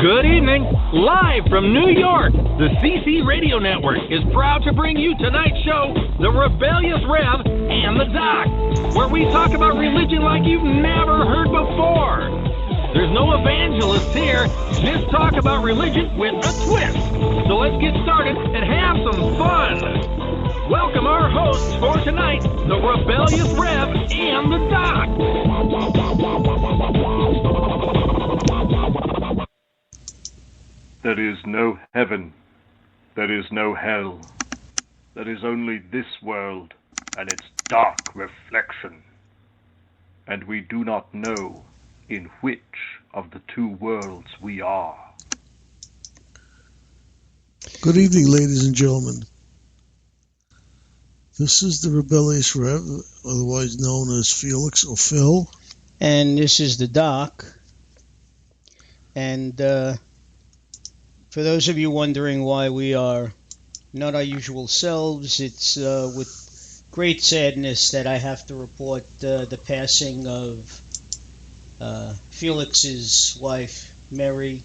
Good evening. Live from New York, the CC Radio Network is proud to bring you tonight's show, The Rebellious Rev and the Doc, where we talk about religion like you've never heard before. There's no evangelists here, just talk about religion with a twist. So let's get started and have some fun. Welcome our hosts for tonight, The Rebellious Rev and the Doc. There is no heaven, there is no hell, there is only this world and its dark reflection. And we do not know in which of the two worlds we are. Good evening, ladies and gentlemen. This is the Rebellious Rev, otherwise known as Felix or Phil. And this is the Doc. And for those of you wondering why we are not our usual selves, it's with great sadness that I have to report the passing of Felix's wife, Merri.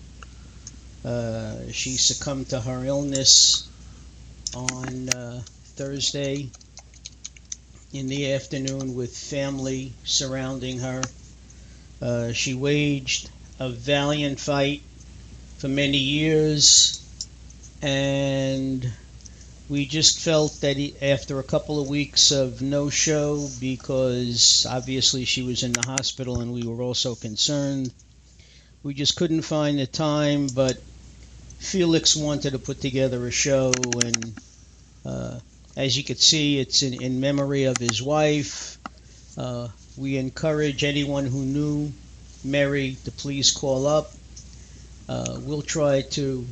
She succumbed to her illness on Thursday in the afternoon with family surrounding her. She waged a valiant fight for many years, and we just felt that after a couple of weeks of no show, because obviously she was in the hospital and we were also concerned, we just couldn't find the time. But Felix wanted to put together a show, and as you could see, it's in memory of his wife. We encourage anyone who knew Merri to please call up. We'll try to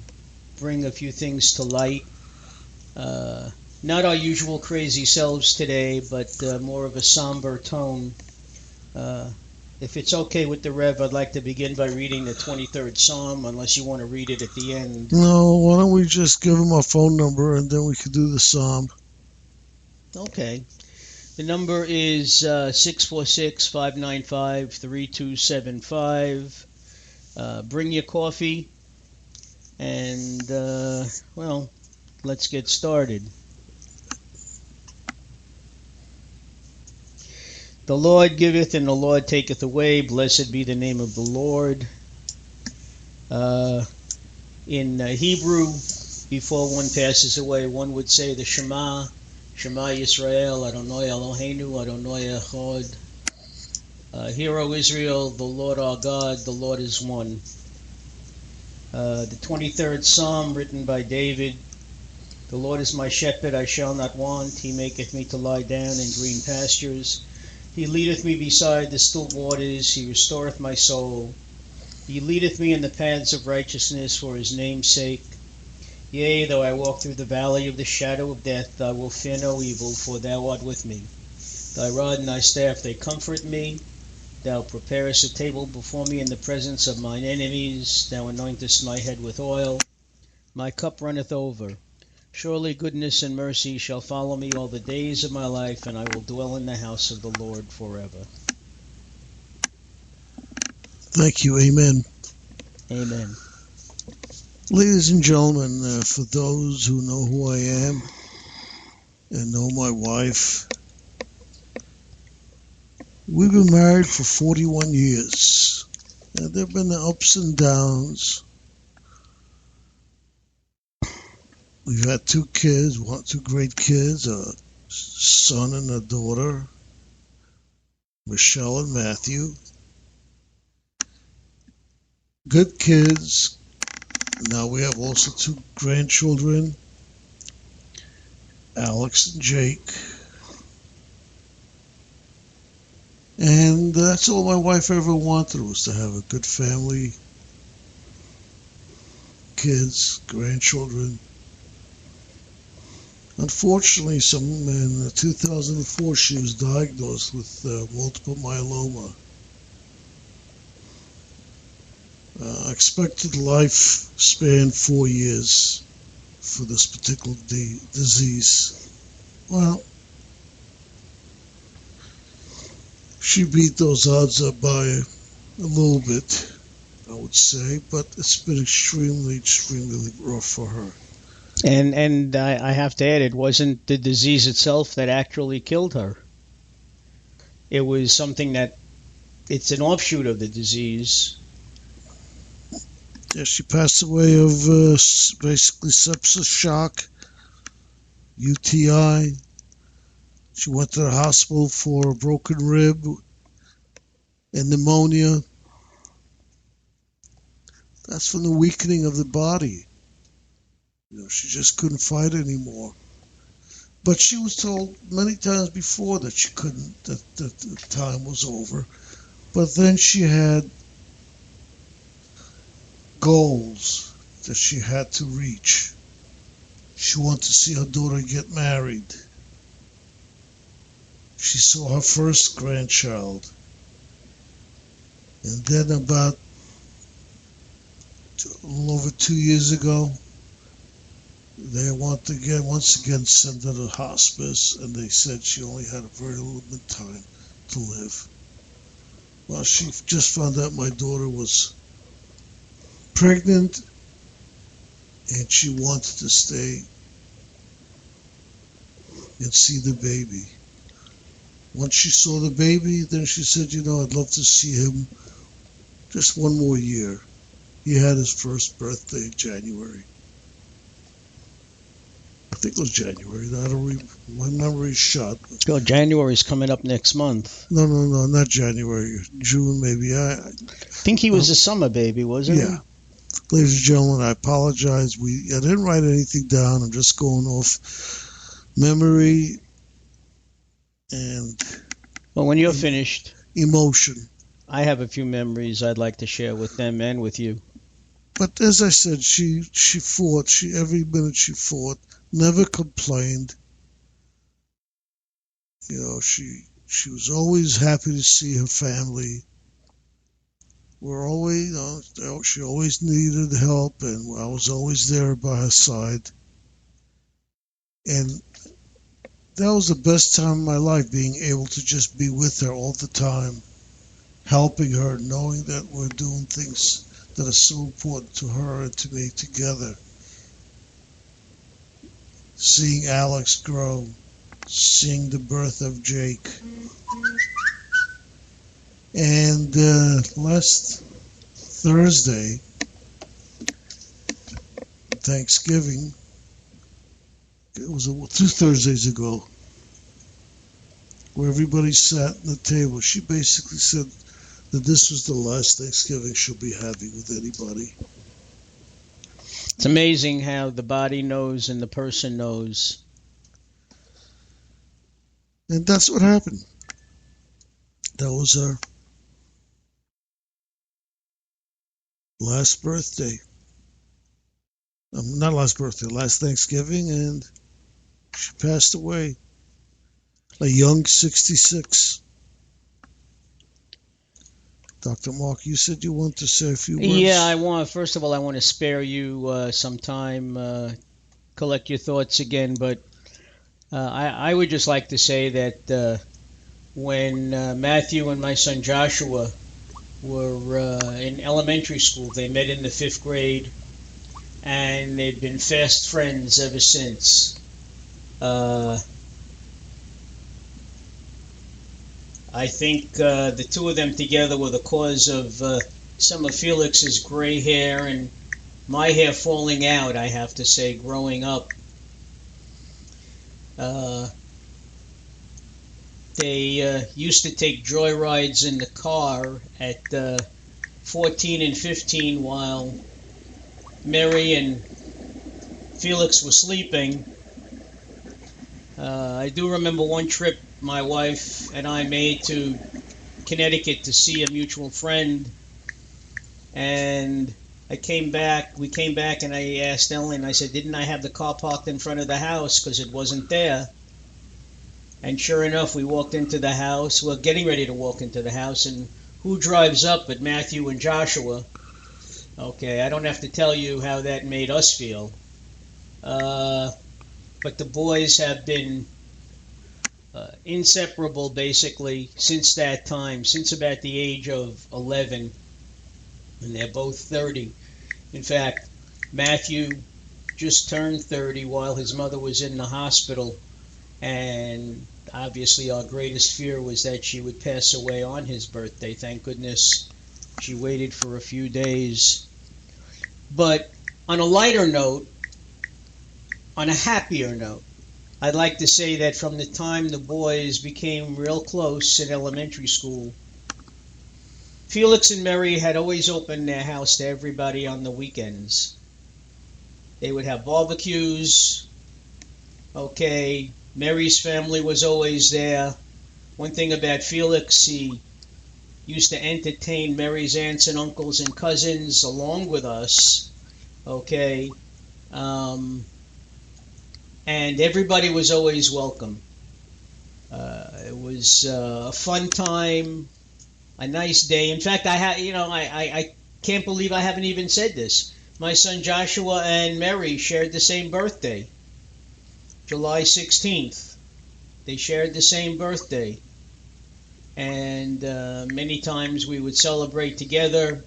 bring a few things to light. Not our usual crazy selves today, but more of a somber tone. If it's okay with the Rev, I'd like to begin by reading the 23rd Psalm, unless you want to read it at the end. No, why don't we just give him our phone number and then we can do the Psalm. Okay. The number is 646-595-3275. Bring your coffee, and, well, let's get started. The Lord giveth and the Lord taketh away. Blessed be the name of the Lord. In Hebrew, before one passes away, one would say the Shema Yisrael, Adonai Eloheinu, Adonai Echad. Hear, O Israel, the Lord our God, the Lord is one. The 23rd Psalm, written by David. The Lord is my shepherd, I shall not want. He maketh me to lie down in green pastures. He leadeth me beside the still waters. He restoreth my soul. He leadeth me in the paths of righteousness for his name's sake. Yea, though I walk through the valley of the shadow of death, I will fear no evil, for thou art with me. Thy rod and thy staff, they comfort me. Thou preparest a table before me in the presence of mine enemies. Thou anointest my head with oil. My cup runneth over. Surely goodness and mercy shall follow me all the days of my life, and I will dwell in the house of the Lord forever. Thank you. Amen. Amen. Ladies and gentlemen, for those who know who I am and know my wife, we've been married for 41 years. There have been the ups and downs. We've had two kids, two great kids, a son and a daughter, Michelle and Matthew. Good kids. Now we have also two grandchildren, Alex and Jake. And that's all my wife ever wanted, was to have a good family, kids, grandchildren. Unfortunately, in 2004, she was diagnosed with multiple myeloma. Expected lifespan 4 years for this particular disease. Well, she beat those odds up by a little bit. I would say, but it's been extremely, extremely rough for her. And I have to add, it wasn't the disease itself that actually killed her. It was something that, it's an offshoot of the disease. Yeah, she passed away of basically sepsis shock, UTI. She went to the hospital for a broken rib and pneumonia. That's from the weakening of the body. She just couldn't fight anymore. But she was told many times before that she couldn't, that the time was over. But then she had goals that she had to reach. She wanted to see her daughter get married. She saw her first grandchild. And then about a little over 2 years ago, they wanted to once again send her to hospice, and they said she only had a very limited time to live. Well, she just found out my daughter was pregnant, and she wanted to stay and see the baby. Once she saw the baby, then she said, I'd love to see him just one more year. He had his first birthday in January. I think it was January. My memory's shot. Oh, January's coming up next month. No, not January. June, maybe. I think he was a summer baby, wasn't he? Yeah. Ladies and gentlemen, I apologize. I didn't write anything down. I'm just going off memory and... Well, when you're finished... Emotion. I have a few memories I'd like to share with them and with you. But as I said, she fought. Every minute she fought. Never complained. She was always happy to see her family. She always needed help, and I was always there by her side. And that was the best time of my life, being able to just be with her all the time, helping her, knowing that we're doing things that are so important to her and to me together. Seeing Alex grow, seeing the birth of Jake. And last Thursday, Thanksgiving, it was 2 Thursdays ago, where everybody sat at the table. She basically said that this was the last Thanksgiving she'll be having with anybody. It's amazing how the body knows and the person knows. And that's what happened. That was her last birthday. Not last birthday, last Thanksgiving, and she passed away. A young 66. Dr. Mark, you said you want to say a few words? Yeah, first of all, I want to spare you some time, collect your thoughts again, but I would just like to say that when Matthew and my son Joshua were in elementary school, they met in the 5th grade, and they've been fast friends ever since. I think the two of them together were the cause of some of Felix's gray hair and my hair falling out, I have to say, growing up. They used to take joyrides in the car at 14 and 15 while Merri and Felix were sleeping. I do remember one trip my wife and I made to Connecticut to see a mutual friend, and we came back and I asked Ellen, I said, didn't I have the car parked in front of the house, because it wasn't there? And sure enough, we walked into the house, we're getting ready to walk into the house, and who drives up but Matthew and Joshua? Okay, I don't have to tell you how that made us feel. But the boys have been inseparable basically since that time, since about the age of 11. and they're both 30. In fact, Matthew just turned 30 while his mother was in the hospital, and obviously our greatest fear was that she would pass away on his birthday. Thank goodness she waited for a few days. But on a lighter note, on a happier note, I'd like to say that from the time the boys became real close in elementary school, Felix and Merri had always opened their house to everybody on the weekends. They would have barbecues. Okay, Merri's family was always there. One thing about Felix, he used to entertain Merri's aunts and uncles and cousins along with us. Okay, and everybody was always welcome. It was a fun time, a nice day. In fact, I can't believe I haven't even said this. My son Joshua and Merri shared the same birthday, July 16th. They shared the same birthday. And many times we would celebrate together.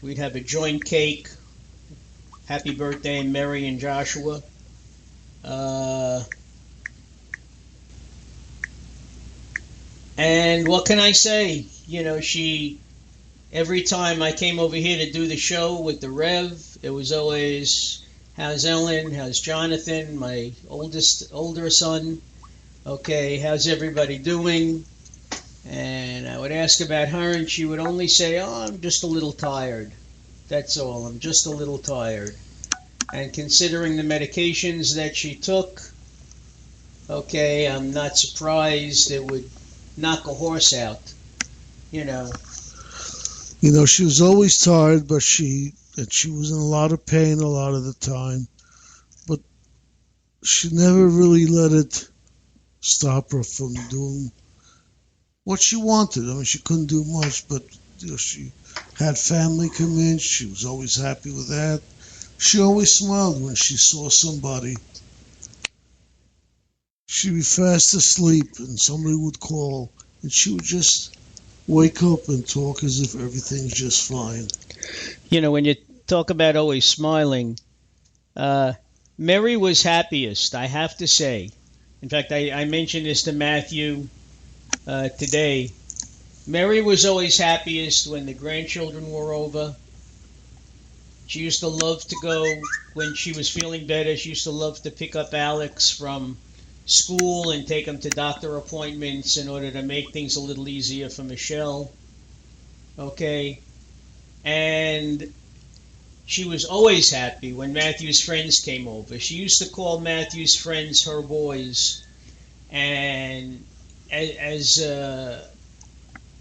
We'd have a joint cake. Happy birthday, Merri and Joshua. And what can I say? Every time I came over here to do the show with the Rev, it was always, how's Ellen? How's Jonathan? My older son. Okay, how's everybody doing? And I would ask about her, and she would only say, oh, I'm just a little tired. That's all. I'm just a little tired. And considering the medications that she took, okay, I'm not surprised it would knock a horse out, she was always tired, but she was in a lot of pain a lot of the time. But she never really let it stop her from doing what she wanted. I mean, she couldn't do much, but she had family come in. She was always happy with that. She always smiled when she saw somebody. She'd be fast asleep and somebody would call, and she would just wake up and talk as if everything's just fine. When you talk about always smiling, Merri was happiest, I have to say. In fact, I mentioned this to Matthew today. Merri was always happiest when the grandchildren were over. She used to love to go, when she was feeling better, she used to love to pick up Alex from school and take him to doctor appointments in order to make things a little easier for Michelle. Okay? And she was always happy when Matthew's friends came over. She used to call Matthew's friends her boys. And as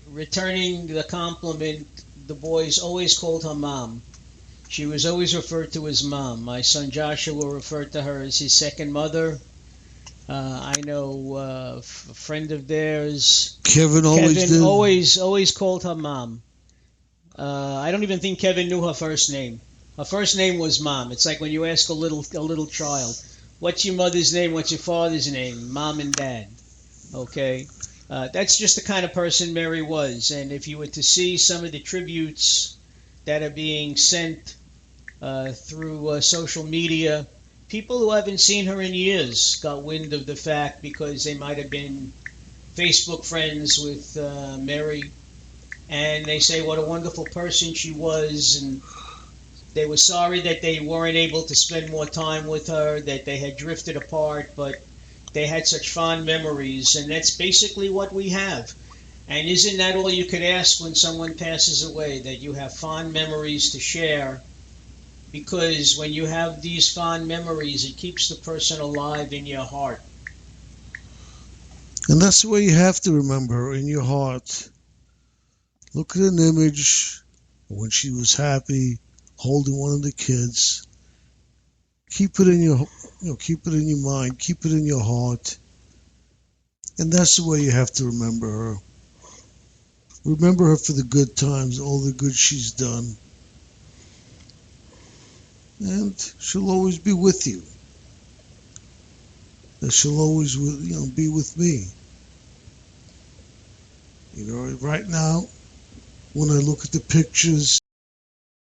returning the compliment, the boys always called her Mom. She was always referred to as Mom. My son Joshua referred to her as his second mother. I know a friend of theirs, Kevin always called her Mom. I don't even think Kevin knew her first name. Her first name was Mom. It's like when you ask a little child, what's your mother's name? What's your father's name? Mom and Dad. Okay, that's just the kind of person Merri was. And if you were to see some of the tributes that are being sent through social media, people who haven't seen her in years got wind of the fact because they might have been Facebook friends with Merri, and they say what a wonderful person she was, and they were sorry that they weren't able to spend more time with her, that they had drifted apart, but they had such fond memories, and that's basically what we have. And isn't that all you could ask when someone passes away, that you have fond memories to share? Because when you have these fond memories, it keeps the person alive in your heart. And that's the way you have to remember her, in your heart. Look at an image when she was happy, holding one of the kids. Keep it in your mind, keep it in your heart. And that's the way you have to remember her. Remember her for the good times, all the good she's done. And she'll always be with you. And she'll always, be with me. Right now, when I look at the pictures